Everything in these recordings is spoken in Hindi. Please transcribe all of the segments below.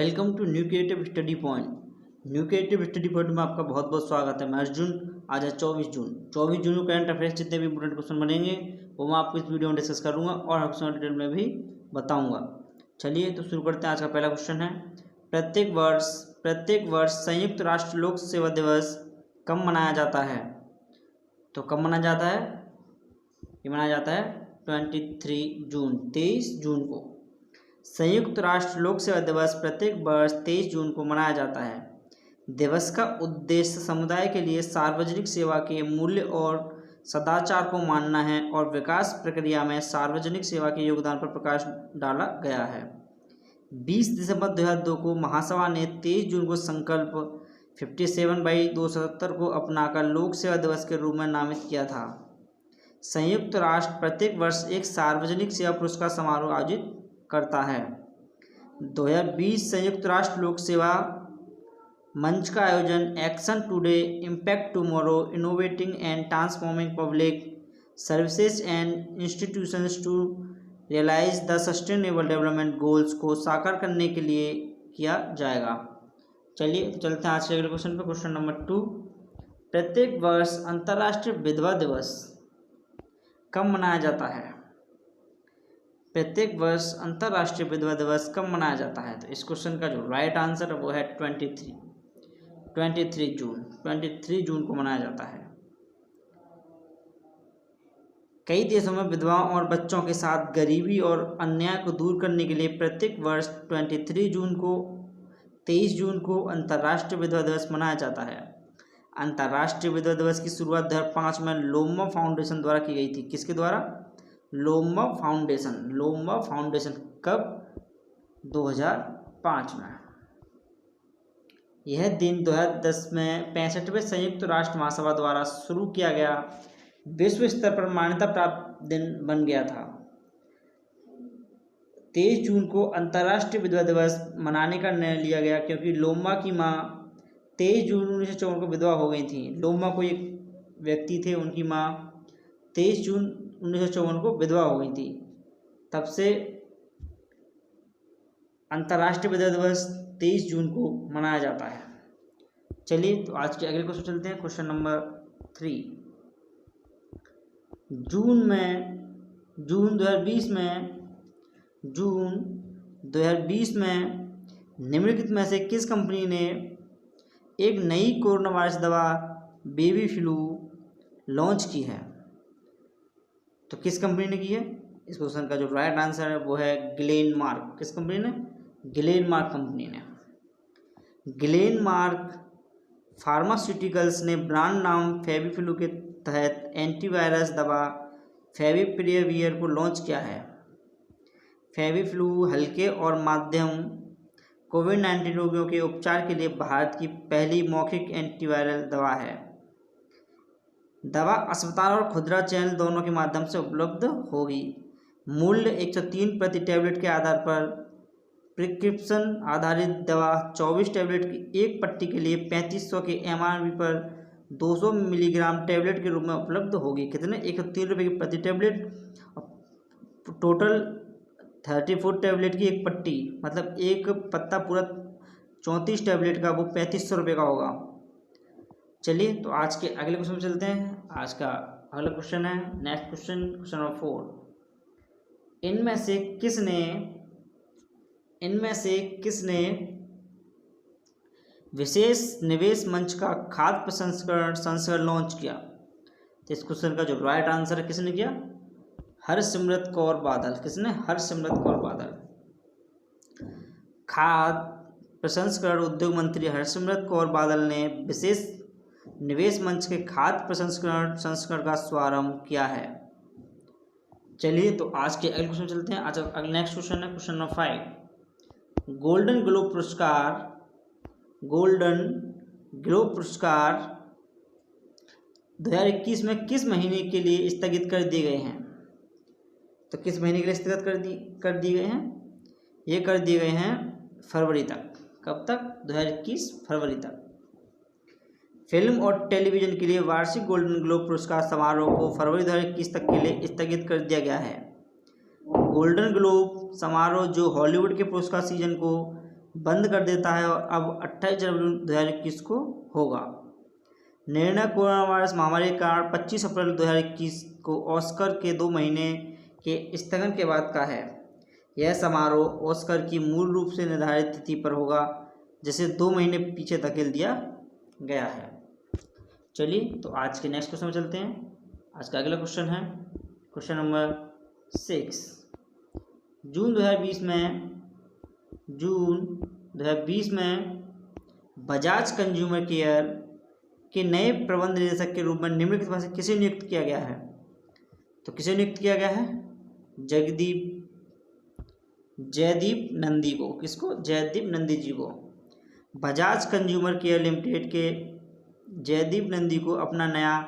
Welcome to new creative study point. New creative study point में आपका बहुत बहुत स्वागत है। मैं अर्जुन। आज है 24 जून को करंट अफेयर्स जितने भी इंपोर्टेंट क्वेश्चन बनेंगे वो मैं आपको इस वीडियो में डिस्कस करूंगा और आपको डिटेल में भी बताऊंगा। चलिए तो शुरू करते हैं। आज का पहला क्वेश्चन है, प्रत्येक वर्ष संयुक्त राष्ट्र लोक सेवा दिवस कब मनाया जाता है? तो कब मनाया जाता है? ये मनाया जाता है 23 जून को। संयुक्त राष्ट्र लोक सेवा दिवस प्रत्येक वर्ष 23 जून को मनाया जाता है। दिवस का उद्देश्य समुदाय के लिए सार्वजनिक सेवा के मूल्य और सदाचार को मानना है और विकास प्रक्रिया में सार्वजनिक सेवा के योगदान पर प्रकाश डाला गया है। 20 दिसंबर 2002 को महासभा ने 23 जून को संकल्प 57/270 को अपनाकर लोक सेवा दिवस के रूप में नामित किया था। संयुक्त राष्ट्र प्रत्येक वर्ष एक सार्वजनिक सेवा पुरस्कार समारोह आयोजित करता है। 2020 संयुक्त राष्ट्र लोक सेवा मंच का आयोजन action today, impact tomorrow, innovating and transforming public services and institutions to realise the sustainable development goals को साकार करने के लिए किया जाएगा। चलिए चलते हैं आज के अगले क्वेश्चन पर। क्वेश्चन नंबर 2, प्रत्येक वर्ष अंतर्राष्ट्रीय विधवा दिवस कब मनाया जाता है? प्रत्येक वर्ष अंतर्राष्ट्रीय विधवा दिवस कब मनाया जाता है? तो इस क्वेश्चन का जो राइट आंसर है वो है 23 जून को मनाया जाता है। कई देशों में विधवाओं और बच्चों के साथ गरीबी और अन्याय को दूर करने के लिए प्रत्येक वर्ष 23 जून को अंतर्राष्ट्रीय विधवा दिवस मनाया जाता है। अंतर्राष्ट्रीय विधवा दिवस की शुरुआत 2005 में लोम्बा फाउंडेशन द्वारा की गई थी। किसके द्वारा? लोम्बा फाउंडेशन। कब? 2005 में। यह दिन 2010 में 65वें संयुक्त राष्ट्र महासभा द्वारा शुरू किया गया विश्व स्तर पर मान्यता प्राप्त दिन बन गया था। 23 जून को अंतर्राष्ट्रीय विधवा दिवस मनाने का निर्णय लिया गया क्योंकि लोम्बा की मां 23 जून 1954 को विधवा हो गई थी। लोम्बा कोई एक व्यक्ति थे, उनकी मां 23 जून 1954 को विधवा हो गई थी। तब से अंतर्राष्ट्रीय विधवा दिवस 23 जून को मनाया जाता है। चलिए तो आज के अगले क्वेश्चन चलते हैं। क्वेश्चन नंबर 3, जून 2020 में निम्नलिखित में से किस कंपनी ने एक नई कोरोना वायरस दवा बेबी फ्लू लॉन्च की है? तो किस कंपनी ने की है? इस क्वेश्चन का जो राइट आंसर है वो है ग्लेनमार्क। किस कंपनी ने? ग्लेनमार्क कंपनी ने। ग्लेनमार्क फार्मास्यूटिकल्स ने ब्रांड नाम फेविफ्लू के तहत एंटीवायरस दवा फेविपिराविर को लॉन्च किया है। फेविफ्लू हल्के और माध्यम कोविड-19 रोगियों के उपचार के लिए भारत की पहली मौखिक एंटीवायरल दवा है। दवा अस्पताल और खुदरा चैनल दोनों के माध्यम से उपलब्ध होगी। मूल्य 103 प्रति टैबलेट के आधार पर प्रिस्क्रिप्शन आधारित दवा 24 टैबलेट की एक पट्टी के लिए 3500 के MRP पर 200 मिलीग्राम टैबलेट के रूप में उपलब्ध होगी। कितने? 103 रुपये की प्रति टैबलेट, टोटल 34 टैबलेट की एक पट्टी, मतलब एक पत्ता पूरा 34 टैबलेट का, वो 3500 रुपये का होगा। चलिए तो आज के अगले क्वेश्चन में चलते हैं। आज का अगला क्वेश्चन है, नेक्स्ट क्वेश्चन नंबर 4, इनमें से किसने विशेष निवेश मंच का खाद्य संस्करण लॉन्च किया? तो इस क्वेश्चन का जो राइट आंसर है, किसने किया? हरसिमरत कौर बादल। किसने? हरसिमरत कौर बादल। खाद्य प्रसंस्करण उद्योग मंत्री हरसिमरत कौर बादल ने विशेष निवेश मंच के खाद्य प्रसंस्करण का शुभारंभ किया है। चलिए तो आज के अगले क्वेश्चन चलते हैं। आज अगला नेक्स्ट क्वेश्चन है क्वेश्चन नंबर 5, गोल्डन ग्लोब पुरस्कार 2021 में किस महीने के लिए स्थगित कर दिए गए हैं? तो किस महीने के लिए स्थगित कर दिए गए हैं? ये कर दिए गए हैं फरवरी तक। कब तक? 2021 फरवरी तक। फिल्म और टेलीविज़न के लिए वार्षिक गोल्डन ग्लोब पुरस्कार समारोह को फरवरी 2021 तक के लिए स्थगित कर दिया गया है। गोल्डन ग्लोब समारोह जो हॉलीवुड के पुरस्कार सीजन को बंद कर देता है और अब 28 जनवरी 2021 को होगा। निर्णय कोरोना वायरस महामारी के कारण 25 अप्रैल 2021 को ऑस्कर के 2 महीने के स्थगन के बाद का है। यह समारोह ऑस्कर की मूल रूप से निर्धारित तिथि पर होगा, जिसे 2 महीने पीछे धकेल दिया गया है। चलिए तो आज के नेक्स्ट क्वेश्चन में चलते हैं। आज का अगला क्वेश्चन है क्वेश्चन नंबर 6। जून 2020 में बजाज कंज्यूमर केयर के नए प्रबंध निदेशक के रूप में निम्नलिखित में से किसे नियुक्त किया गया है? तो किसे नियुक्त किया गया है? जयदीप नंदी को। किसको? जयदीप नंदी जी को। बजाज कंज्यूमर केयर लिमिटेड के जयदीप नंदी को अपना नया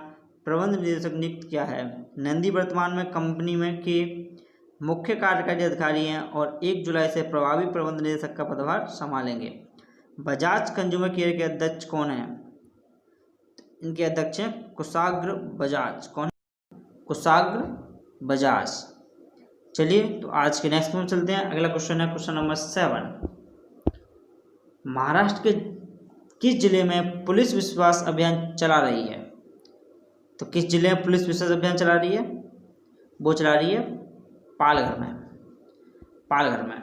प्रबंध निदेशक नियुक्त किया है। नंदी वर्तमान में कंपनी में के मुख्य कार्यकारी अधिकारी हैं और 1 जुलाई से प्रभावी प्रबंध निदेशक का पदभार संभालेंगे। बजाज कंज्यूमर केयर के अध्यक्ष कौन हैं? इनके अध्यक्ष हैं कुशाग्र बजाज। कौन? कुशाग्र बजाज। चलिए तो आज के नेक्स्ट में चलते हैं। अगला क्वेश्चन है क्वेश्चन नंबर 7। महाराष्ट्र के किस जिले में पुलिस विश्वास अभियान चला रही है? तो किस जिले में पुलिस विश्वास अभियान चला रही है? वो चला रही है पालघर में। पालघर में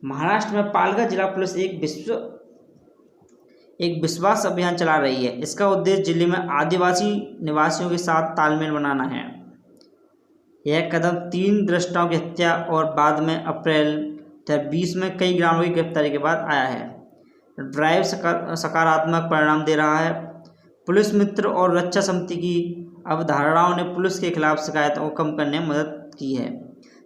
महाराष्ट्र में पालघर जिला पुलिस एक विश्वास अभियान चला रही है। इसका उद्देश्य जिले में आदिवासी निवासियों के साथ तालमेल बनाना है। यह कदम 3 दृष्टाओं की हत्या और बाद में अप्रैल 2020 में कई ग्रामीणों की गिरफ्तारी के बाद आया है। ड्राइव सकारात्मक परिणाम दे रहा है। पुलिस मित्र और रक्षा समिति की अवधारणाओं ने पुलिस के खिलाफ शिकायतों को कम करने में मदद की है।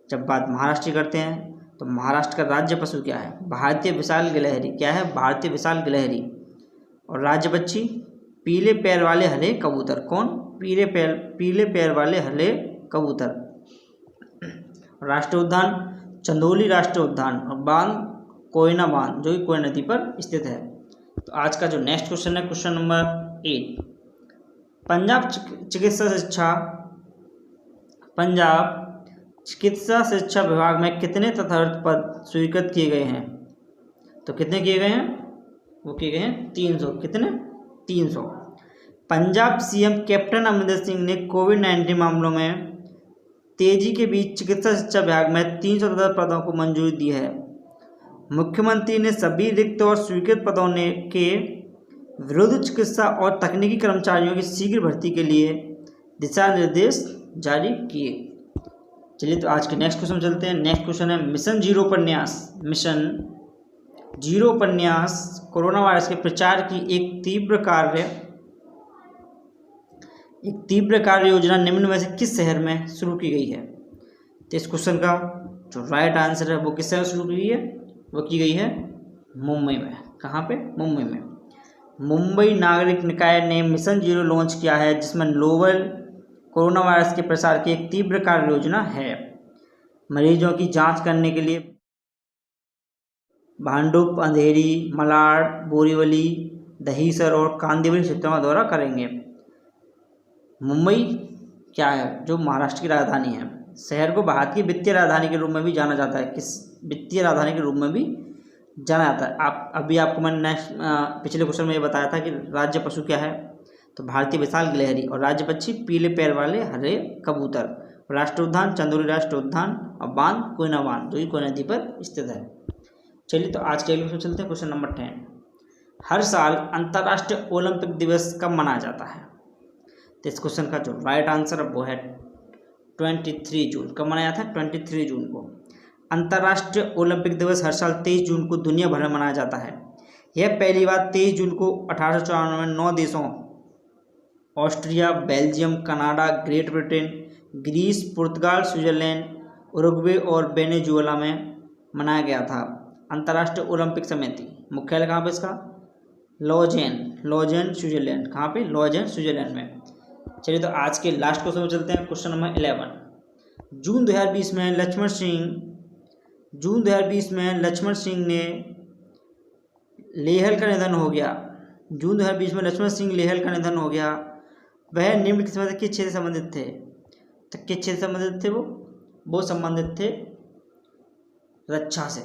जब बात महाराष्ट्र की करते हैं तो महाराष्ट्र का राज्य पशु क्या है? भारतीय विशाल गिलहरी। क्या है? भारतीय विशाल गिलहरी। और राज्य पक्षी पीले पैर वाले हरे कबूतर। कौन? पीले पैर वाले हरे कबूतर। राष्ट्रीय उद्यान चंदौली राष्ट्रीय उद्यान और बांध कोयना बांध, जो कि कोयना नदी पर स्थित है। तो आज का जो नेक्स्ट क्वेश्चन है क्वेश्चन नंबर 8। पंजाब चिकित्सा शिक्षा विभाग में कितने तथार्थ पद स्वीकृत किए गए हैं? तो कितने किए गए हैं? वो किए गए हैं 300। कितने? 300। पंजाब सीएम कैप्टन अमरिंदर सिंह ने कोविड-19 मामलों में तेजी के बीच चिकित्सा शिक्षा विभाग में 300 पदों को मंजूरी दी है। मुख्यमंत्री ने सभी रिक्त और स्वीकृत पदों के विरुद्ध चिकित्सा और तकनीकी कर्मचारियों की शीघ्र भर्ती के लिए दिशा निर्देश जारी किए। चलिए तो आज के नेक्स्ट क्वेश्चन चलते हैं। नेक्स्ट क्वेश्चन है मिशन जीरो उपन्यास कोरोना वायरस के प्रचार की एक तीव्र कार्य योजना निम्न में से किस शहर में शुरू की गई है? तो इस क्वेश्चन का जो राइट आंसर है वो किस शहर शुरू की गई है? वो की गई है मुंबई में। कहाँ पे? मुंबई में। मुंबई नागरिक निकाय ने मिशन जीरो लॉन्च किया है, जिसमें नोवेल कोरोना वायरस के प्रसार की एक तीव्र कार्य योजना है। मरीजों की जांच करने के लिए भांडुप, अंधेरी, मलाड, बोरीवली, दहीसर और कांदिवली क्षेत्रों का दौरा करेंगे। मुंबई क्या है? जो महाराष्ट्र की राजधानी है। शहर को भारत की वित्तीय राजधानी के रूप में भी जाना जाता है। किस वित्तीय राजधानी के रूप में भी जाना जाता है? आपको मैंने पिछले क्वेश्चन में ये बताया था कि राज्य पशु क्या है? तो भारतीय विशाल गिलहरी। और राज्य पक्षी पीले पैर वाले हरे कबूतर। राष्ट्रीय उद्यान चंदौली राष्ट्रीय उद्यान और बांध कोयना बांध, जो कि कोयना नदी पर स्थित है। चलिए तो आज के अगले क्वेश्चन चलते हैं क्वेश्चन नंबर 10। हर साल अंतर्राष्ट्रीय ओलंपिक दिवस कब मनाया जाता है? तो इस क्वेश्चन का जो राइट आंसर है वो है 23 जून। कब मनाया था? 23 जून को। अंतर्राष्ट्रीय ओलंपिक दिवस हर साल 23 जून को दुनिया भर में मनाया जाता है। यह पहली बार 23 जून को 1894 में 9 देशों Austria, Belgium, Canada, Great Britain, Greece, पुर्तगाल, स्विट्जरलैंड, उरुग्वे और वेनेजुएला में मनाया गया था। अंतर्राष्ट्रीय ओलंपिक समिति मुख्यालय कहाँ पे इसका? Lausanne Switzerland. कहाँ पे? लॉजेन स्विट्जरलैंड में। चलिए तो आज के लास्ट क्वेश्चन में चलते हैं क्वेश्चन नंबर 11। जून 2020 में लक्ष्मण सिंह ने लेहल का निधन हो गया। जून 2020 में लक्ष्मण सिंह लेहल का निधन हो गया। वह निम्न किस्म के क्षेत्र से संबंधित थे। तो किस क्षेत्र से संबंधित थे? वो संबंधित थे रक्षा से।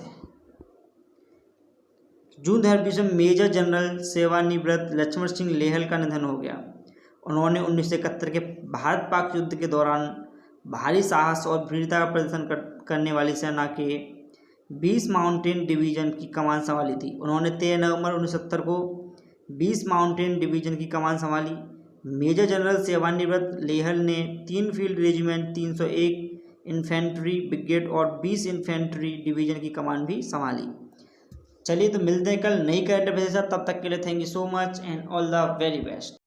जून 2020 में मेजर जनरल सेवानिवृत्त लक्ष्मण सिंह लेहल का निधन हो गया। उन्होंने 1971 के भारत पाक युद्ध के दौरान भारी साहस और वीरता का प्रदर्शन करने वाली सेना के 20 माउंटेन डिवीजन की कमान संभाली थी। उन्होंने 13 नवंबर 1970 को 20 माउंटेन डिवीजन की कमान संभाली। मेजर जनरल सेवानिवृत्त लेहल ने 3 फील्ड रेजिमेंट, 301 इन्फेंट्री ब्रिगेड और 20 इन्फेंट्री डिवीजन की कमान भी संभाली। चलिए तो मिलते हैं कल नई करंट अफेयर के साथ। तब तक के लिए thank you so much and all the very best.